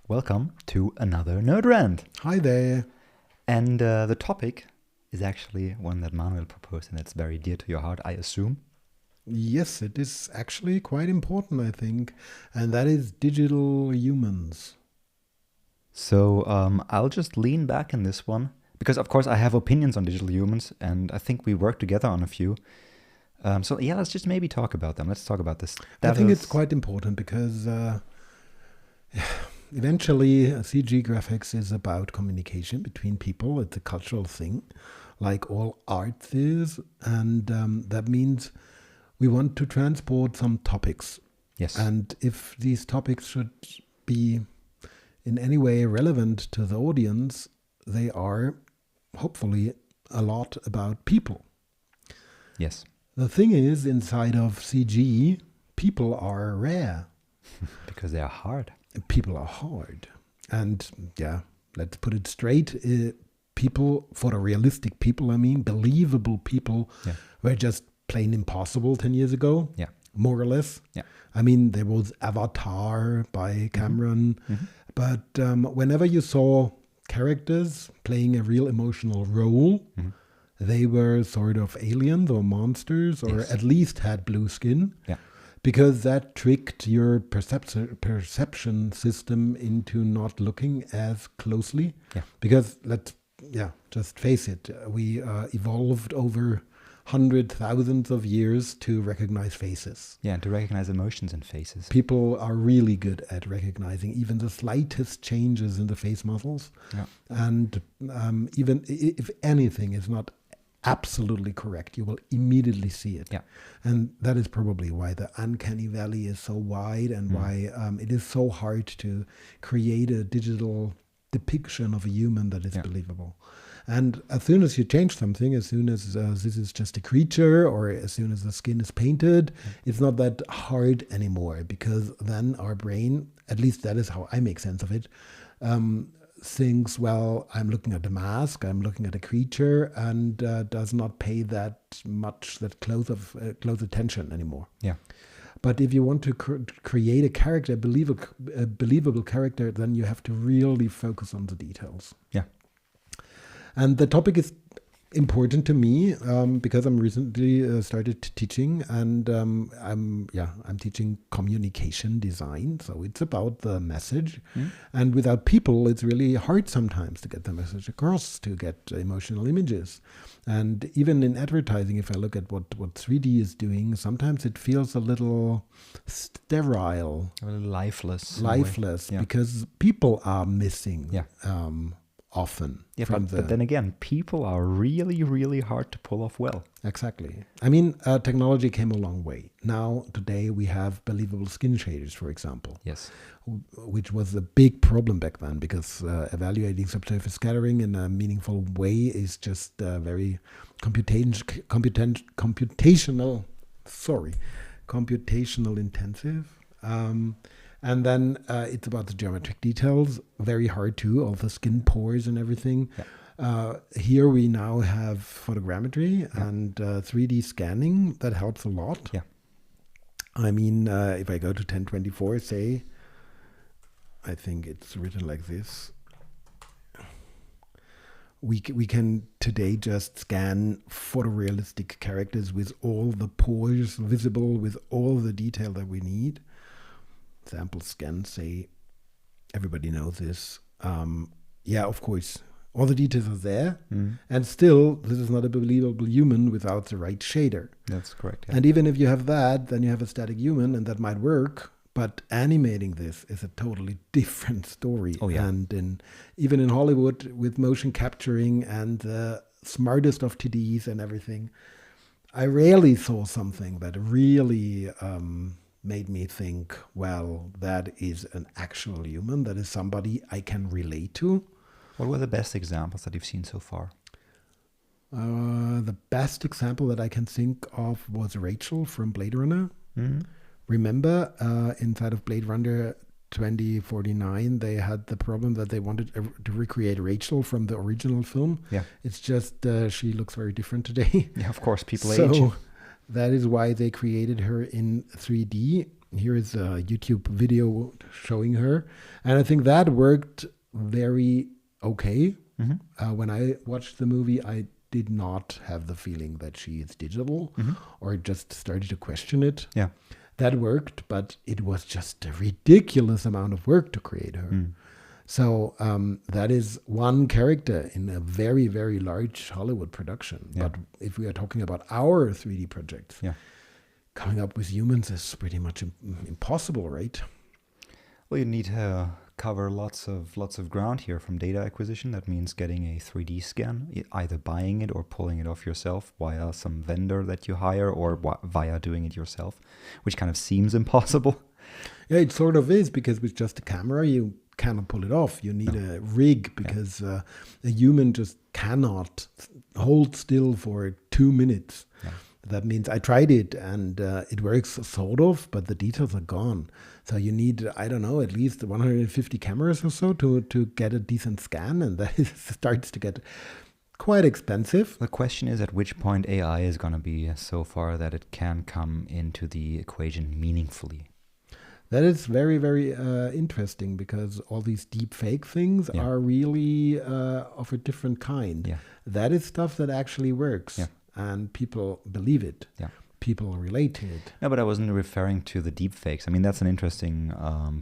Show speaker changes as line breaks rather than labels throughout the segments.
Welcome to another Nerd Rant.
Hi there.
And the topic is actually one that Manuel proposed, and it's very dear to your heart, I assume.
Yes, it is actually quite important, I think, and that is digital humans.
So I'll just lean back in this one, because of course I have opinions on digital humans, and I think we work together on a few. So yeah, let's just maybe talk about them. Let's talk about this.
I think it's quite important because eventually CG graphics is about communication between people. It's a cultural thing, like all art is, and that means we want to transport some topics.
Yes.
And if these topics should be in any way relevant to the audience, they are hopefully a lot about people.
Yes.
The thing is, inside of CG, people are rare.
Because they are hard.
People are hard. And yeah, let's put it straight. People, for the realistic people, I mean, believable people, were just plain impossible 10 years ago.
Yeah.
More or less.
Yeah.
I mean, there was Avatar by Cameron. Mm-hmm. But whenever you saw characters playing a real emotional role, they were sort of aliens or monsters, or at least had blue skin. Yeah. Because that tricked your perception system into not looking as closely. Yeah. Because just face it, we evolved over thousands of years to recognize faces.
Yeah, and to recognize emotions in faces.
People are really good at recognizing even the slightest changes in the face muscles. Yeah. And even if anything is not absolutely correct, you will immediately see it. Yeah. And that is probably why the uncanny valley is so wide and why it is so hard to create a digital depiction of a human that is believable. And as soon as you change something, as soon as this is just a creature, or as soon as the skin is painted, it's not that hard anymore, because then our brain, at least that is how I make sense of it, thinks, well, I'm looking at the mask, I'm looking at a creature, and does not pay that close attention anymore. Yeah. But if you want to create a character, a believable character, then you have to really focus on the details. Yeah. And the topic is important to me because I'm recently started teaching, and I'm teaching communication design. So it's about the message, and without people, it's really hard sometimes to get the message across, to get emotional images. And even in advertising, if I look at what 3D is doing, sometimes it feels a little sterile,
a little lifeless,
because people are missing. Yeah. Often.
Yeah, but then again, people are really, really hard to pull off well.
Exactly. I mean, technology came a long way. Now, today, we have believable skin shaders, for example. Yes. Which was a big problem back then, because evaluating subsurface scattering in a meaningful way is just very computational intensive. And then it's about the geometric details, very hard too, all the skin pores and everything. Yeah. Here we now have photogrammetry and 3D scanning. That helps a lot. Yeah. I mean, if I go to 1024, say, I think it's written like this. We can today just scan photorealistic characters with all the pores visible, with all the detail that we need. Sample scan, say, everybody knows this. Of course, all the details are there. And still, this is not a believable human without the right shader.
That's correct. Yeah.
And even if you have that, then you have a static human, and that might work. But animating this is a totally different story. Oh, yeah. And even in Hollywood, with motion capturing and the smartest of TDs and everything, I rarely saw something that really made me think, well, that is an actual human. That is somebody I can relate to.
What were the best examples that you've seen so far?
The best example that I can think of was Rachel from Blade Runner. Mm-hmm. Remember, inside of Blade Runner 2049, they had the problem that they wanted to recreate Rachel from the original film. Yeah. It's just she looks very different today.
Yeah, of course, people age.
That is why they created her in 3D. here is a YouTube video showing her. And I think that worked very okay. When I watched the movie, I did not have the feeling that she is digital or just started to question it.
Yeah.
That worked, but it was just a ridiculous amount of work to create her. So that is one character in a very, very large Hollywood production.
Yeah.
But if we are talking about our 3D projects,
Yeah.
coming up with humans is pretty much impossible, right?
Well, you need to cover lots of ground here from data acquisition. That means getting a 3D scan, either buying it or pulling it off yourself via some vendor that you hire or via doing it yourself, which kind of seems impossible.
Yeah, it sort of is, because with just a camera, you cannot pull it off. You need a rig, because a human just cannot hold still for 2 minutes.
Yeah.
That means I tried it and it works sort of, but the details are gone. So you need, I don't know, at least 150 cameras or so to get a decent scan, and that starts to get quite expensive.
The question is, at which point AI is going to be so far that it can come into the equation meaningfully.
That is very, very interesting, because all these deep fake things are really of a different kind.
Yeah.
That is stuff that actually works.
Yeah.
And people believe it.
Yeah.
People relate to it.
No, but I wasn't referring to the deep fakes. I mean, that's an interesting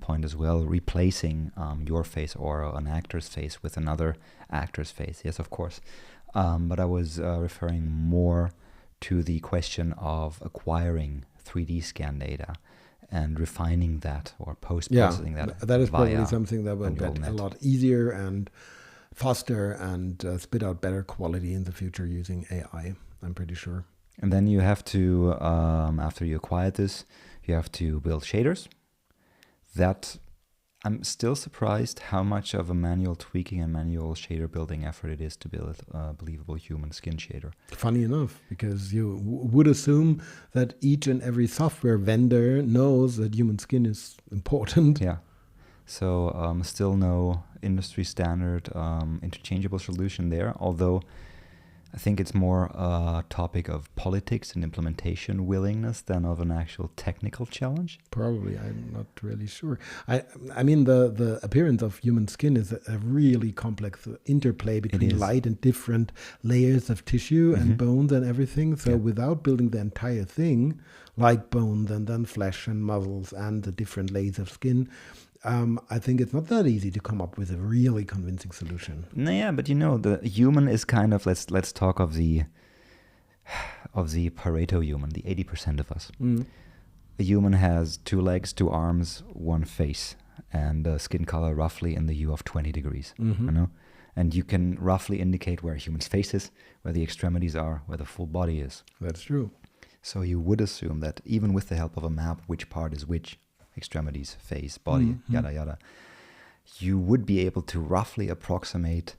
point as well, replacing your face or an actor's face with another actor's face. Yes, of course. But I was referring more to the question of acquiring 3D scan data and refining that or post-processing that.
That is probably something that will get
net.
a lot easier and faster and spit out better quality in the future using AI, I'm pretty sure.
And then you have to, after you acquired this, you have to build shaders. That, I'm still surprised how much of a manual tweaking and manual shader building effort it is to build a believable human skin shader.
Funny enough, because you would assume that each and every software vendor knows that human skin is important.
Yeah. So still no industry standard interchangeable solution there, although I think it's more a topic of politics and implementation willingness than of an actual technical challenge.
Probably, I'm not really sure. I mean, the appearance of human skin is a really complex interplay between light and different layers of tissue and bones and everything. So without building the entire thing, like bones and then flesh and muscles and the different layers of skin, I think it's not that easy to come up with a really convincing solution.
No, yeah, but you know, the human is kind of, let's talk of the Pareto human, the 80% of us. A human has 2 legs, 2 arms, 1 face, and a skin color roughly in the hue of 20 degrees. You know, and you can roughly indicate where a human's face is, where the extremities are, where the full body is.
That's true.
So you would assume that even with the help of a map, which part is which, extremities, face, body, yada yada, you would be able to roughly approximate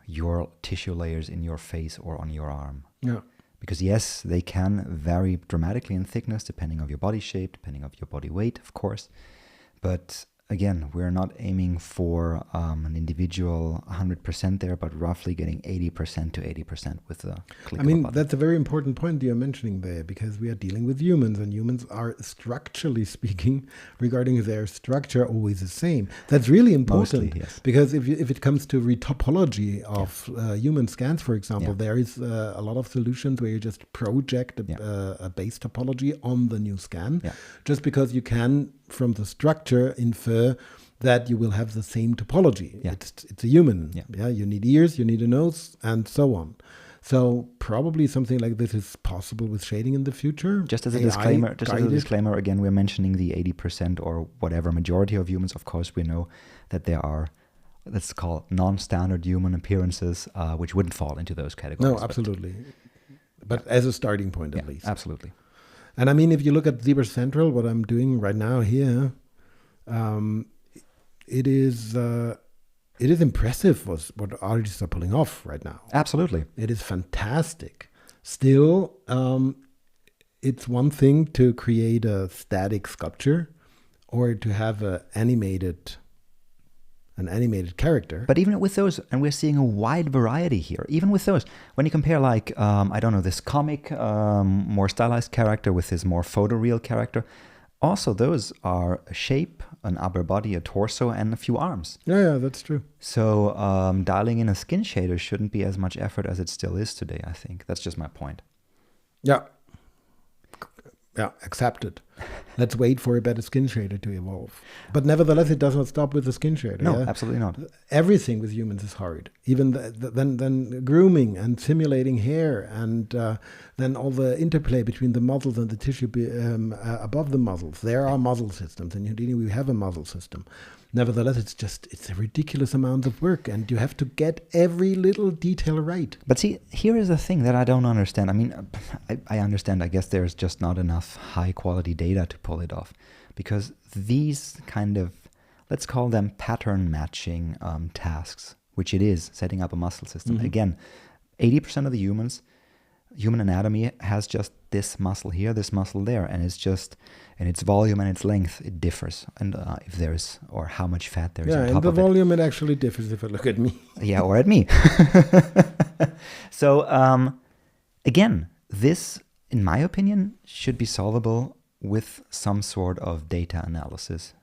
your tissue layers in your face or on your arm.
Yeah.
Because yes, they can vary dramatically in thickness depending on your body shape, depending on your body weight, of course. But again, we're not aiming for an individual 100% there, but roughly getting 80% to 80% with the click of a button.
That's a very important point you're mentioning there, because we are dealing with humans, and humans are, structurally speaking, regarding their structure, always the same. That's really important.
Mostly, yes.
Because if it comes to retopology of human scans, for example, there is a lot of solutions where you just project a base topology on the new scan, just because you can, from the structure, infer that you will have the same topology. It's a human. You need ears, you need a nose, and so on. So probably something like this is possible with shading in the future.
Just as a disclaimer, again, we're mentioning the 80% or whatever majority of humans. Of course, we know that there are, let's call non-standard human appearances, which wouldn't fall into those categories.
No, absolutely. But as a starting point, at least.
Absolutely.
And I mean, if you look at Zebra Central, what I'm doing right now here, it is impressive what artists are pulling off right now.
Absolutely.
It is fantastic. Still, it's one thing to create a static sculpture or to have an animated character.
But even with those, and we're seeing a wide variety here, even with those, when you compare like, I don't know, this comic, more stylized character with this more photoreal character, Also, those are a shape, an upper body, a torso, and a few arms.
Yeah, that's true.
So dialing in a skin shader shouldn't be as much effort as it still is today, I think. That's just my point.
Yeah. Yeah, accepted. Let's wait for a better skin shader to evolve. But nevertheless, it does not stop with the skin shader.
No, absolutely not.
Everything with humans is hard. Even then grooming and simulating hair, and then all the interplay between the muscles and the tissue above the muscles. There are muscle systems, and Houdini, we have a muscle system. Nevertheless, it's a ridiculous amount of work, and you have to get every little detail right.
But see, here is the thing that I don't understand. I mean, I understand. I guess there's just not enough high quality data to pull it off, because these kind of, let's call them pattern matching tasks, which it is, setting up a muscle system.
Mm-hmm.
Again, 80% of the human anatomy has just this muscle here, this muscle there, and it's just, in its volume and its length, it differs. And if there's, or how much fat there is on top of it.
Yeah, in the volume it actually differs if I look at me.
Yeah, or at me. So, again, this, in my opinion, should be solvable with some sort of data analysis.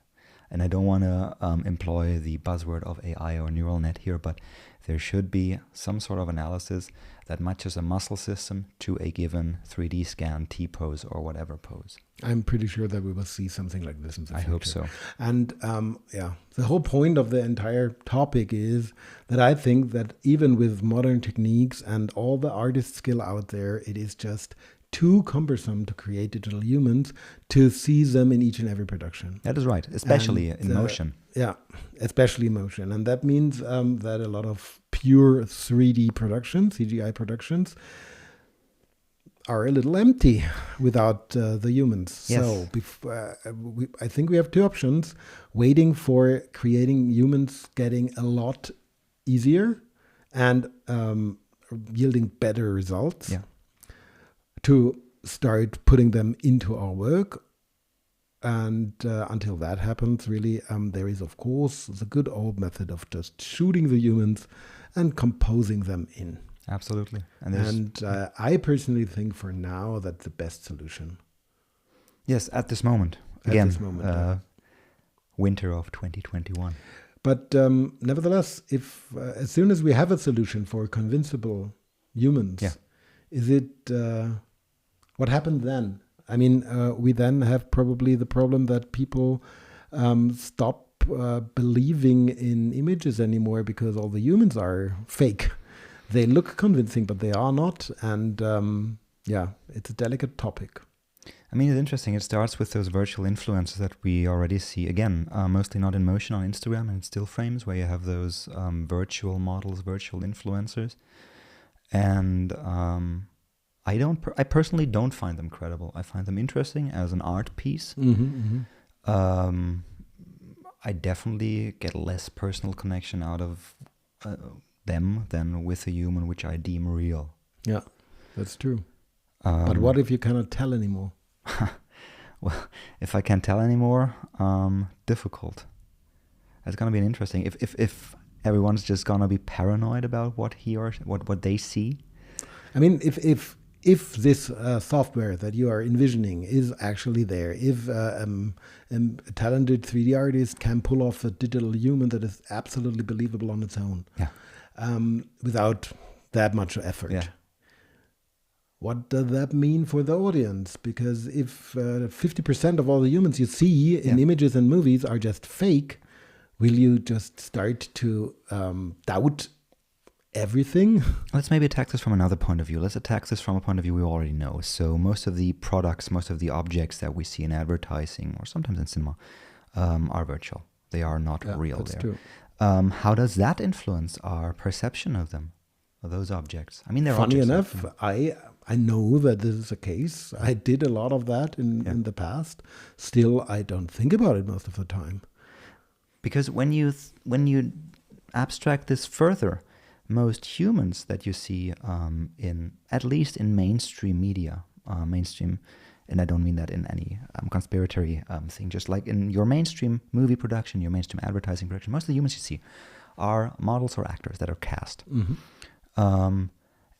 And I don't want to employ the buzzword of AI or neural net here, but there should be some sort of analysis that matches a muscle system to a given 3D scan T-pose or whatever pose.
I'm pretty sure that we will see something like this in the future.
I hope so.
And the whole point of the entire topic is that I think that even with modern techniques and all the artist skill out there, it is just too cumbersome to create digital humans to see them in each and every production.
That is right, especially in motion.
Yeah, especially motion. And that means that a lot of pure 3D productions, CGI productions, are a little empty without the humans.
Yes.
So I think we have two options: waiting for creating humans getting a lot easier and yielding better results, to start putting them into our work. And until that happens, really, there is, of course, the good old method of just shooting the humans and composing them in.
Absolutely.
And I personally think for now that's the best solution.
Yes, at this moment. Again,
yeah.
Winter of 2021.
But nevertheless, if as soon as we have a solution for convincible humans, is it what happened then? I mean, we then have probably the problem that people stop believing in images anymore because all the humans are fake. They look convincing, but they are not. And it's a delicate topic.
I mean, it's interesting. It starts with those virtual influencers that we already see. Again, mostly not in motion on Instagram and still frames, where you have those virtual models, virtual influencers. And I personally don't find them credible. I find them interesting as an art piece.
Mm-hmm, mm-hmm.
I definitely get less personal connection out of them than with a human, which I deem real.
Yeah, that's true. But what if you cannot tell anymore?
Well, if I can't tell anymore, difficult. It's gonna be interesting. If everyone's just gonna be paranoid about what they see. I
mean, if this software that you are envisioning is actually there, if a talented 3D artist can pull off a digital human that is absolutely believable on its own, without that much effort, what does that mean for the audience? Because if 50% of all the humans you see in images and movies are just fake, will you just start to doubt everything?
Let's maybe attack this from another point of view. Let's attack this from a point of view we already know. So most of the products, most of the objects that we see in advertising or sometimes in cinema are virtual. They are not real.
That's
there.
true.
How does that influence our perception of them, of those objects? I mean, they're
funny
objects.
enough. I know that this is the case. I did a lot of that in the past. Still, I don't think about it most of the time.
Because when you abstract this further, most humans that you see at least in mainstream media, and I don't mean that in any conspiratory thing, just like in your mainstream movie production, your mainstream advertising production, most of the humans you see are models or actors that are cast.
Mm-hmm.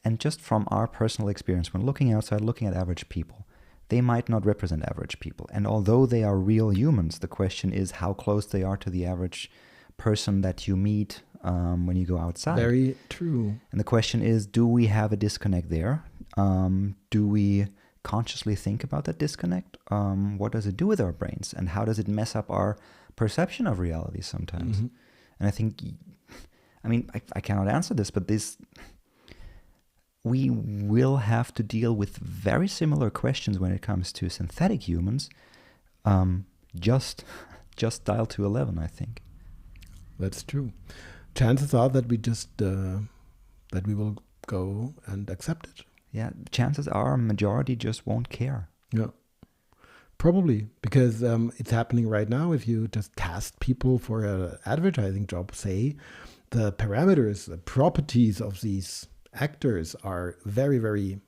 And just from our personal experience, when looking outside, looking at average people, they might not represent average people. And although they are real humans, the question is how close they are to the average person that you meet when you go outside.
Very true.
And the question is, do we have a disconnect there? Do we consciously think about that disconnect? What does it do with our brains? And how does it mess up our perception of reality sometimes?
Mm-hmm.
And I think, I cannot answer this, but we will have to deal with very similar questions when it comes to synthetic humans. Just dial to 11, I think.
That's true. Chances are that that we will go and accept it.
Yeah, chances are a majority just won't care.
Yeah, probably, because it's happening right now. If you just cast people for an advertising job, say, the parameters, the properties of these actors are very, very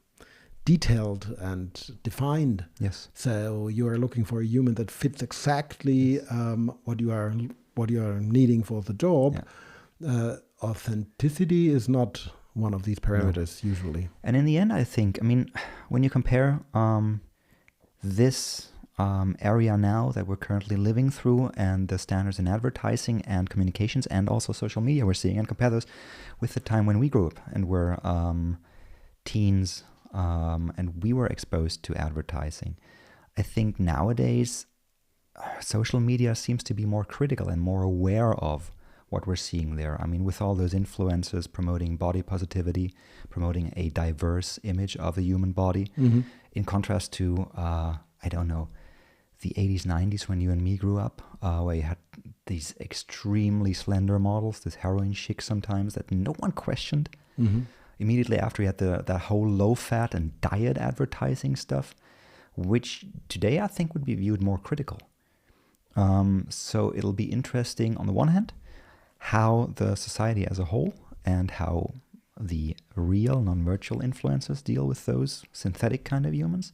detailed and defined.
Yes.
So you are looking for a human that fits exactly what you are needing for the job. Yeah. Authenticity is not one of these parameters usually.
And in the end, I think, when you compare this area now that we're currently living through and the standards in advertising and communications and also social media we're seeing, and compare those with the time when we grew up and were teens and we were exposed to advertising, I think nowadays social media seems to be more critical and more aware of what we're seeing there. With all those influencers promoting body positivity, promoting a diverse image of the human body, in contrast to, the 80s, 90s when you and me grew up, where you had these extremely slender models, this heroin chic sometimes that no one questioned. Immediately after you had that whole low-fat and diet advertising stuff, which today I think would be viewed more critical. So it'll be interesting on the one hand, how the society as a whole and how the real non-virtual influencers deal with those synthetic kind of humans.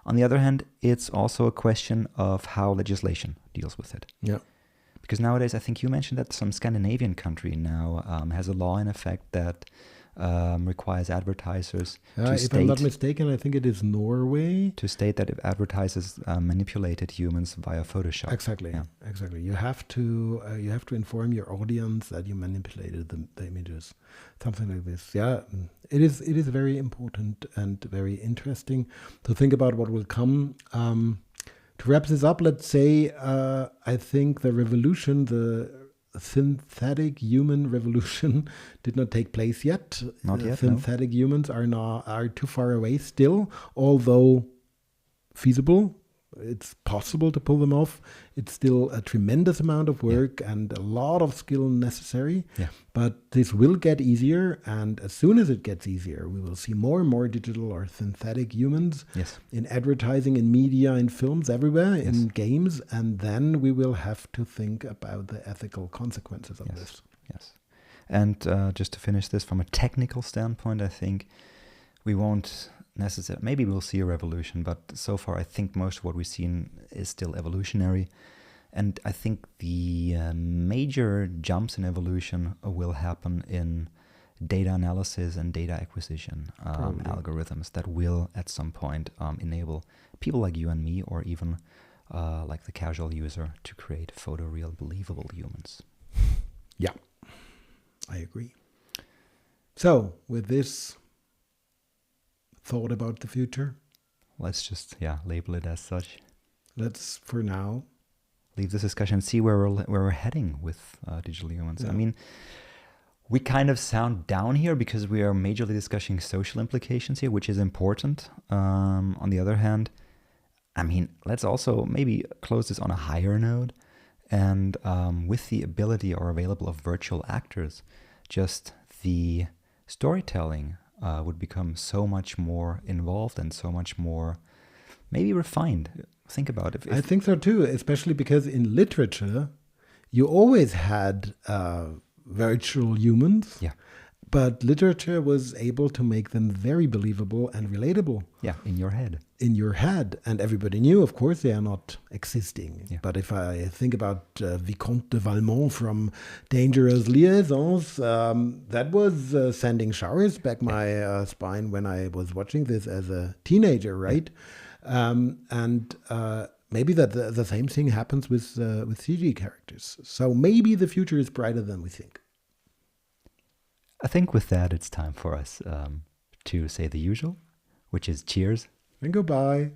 On the other hand, it's also a question of how legislation deals with it.
Yeah.
Because nowadays, I think you mentioned that some Scandinavian country now has a law in effect that requires advertisers to
if
state...
I'm not mistaken, I think it is Norway.
To state that if advertisers manipulated humans via Photoshop.
Exactly,
yeah.
Exactly. You have to inform your audience that you manipulated the images, something like this. Yeah, it is very important and very interesting to think about what will come. To wrap this up, let's say I think the revolution, the synthetic human revolution, did not take place yet.
Not yet.
Synthetic humans are too far away still, although feasible. It's possible to pull them off. It's still a tremendous amount of work and a lot of skill necessary.
Yeah.
But this will get easier, and as soon as it gets easier, we will see more and more digital or synthetic humans in advertising, in media, in films, everywhere, in games, and then we will have to think about the ethical consequences of this.
Yes. And just to finish this from a technical standpoint, I think we won't necessarily, maybe we'll see a revolution, but so far I think most of what we've seen is still evolutionary. And I think the major jumps in evolution will happen in data analysis and data acquisition algorithms that will at some point enable people like you and me, or even like the casual user, to create photoreal, believable humans.
Yeah, I agree. So with this thought about the future,
let's just label it as such.
Let's for now
leave this discussion and see where we're heading with digital humans. We kind of sound down here because we are majorly discussing social implications here, which is important. On the other hand, let's also maybe close this on a higher note, and with the ability or available of virtual actors, just the storytelling would become so much more involved and so much more maybe refined. Think about it.
I think so too, especially because in literature, you always had virtual humans.
Yeah.
But literature was able to make them very believable and relatable.
Yeah, in your head.
In your head. And everybody knew, of course, they are not existing. Yeah. But if I think about Vicomte de Valmont from Dangerous Liaisons, that was sending showers back my spine when I was watching this as a teenager, right? And maybe that the same thing happens with CG characters. So maybe the future is brighter than we think.
I think with that, it's time for us to say the usual, which is cheers.
And goodbye.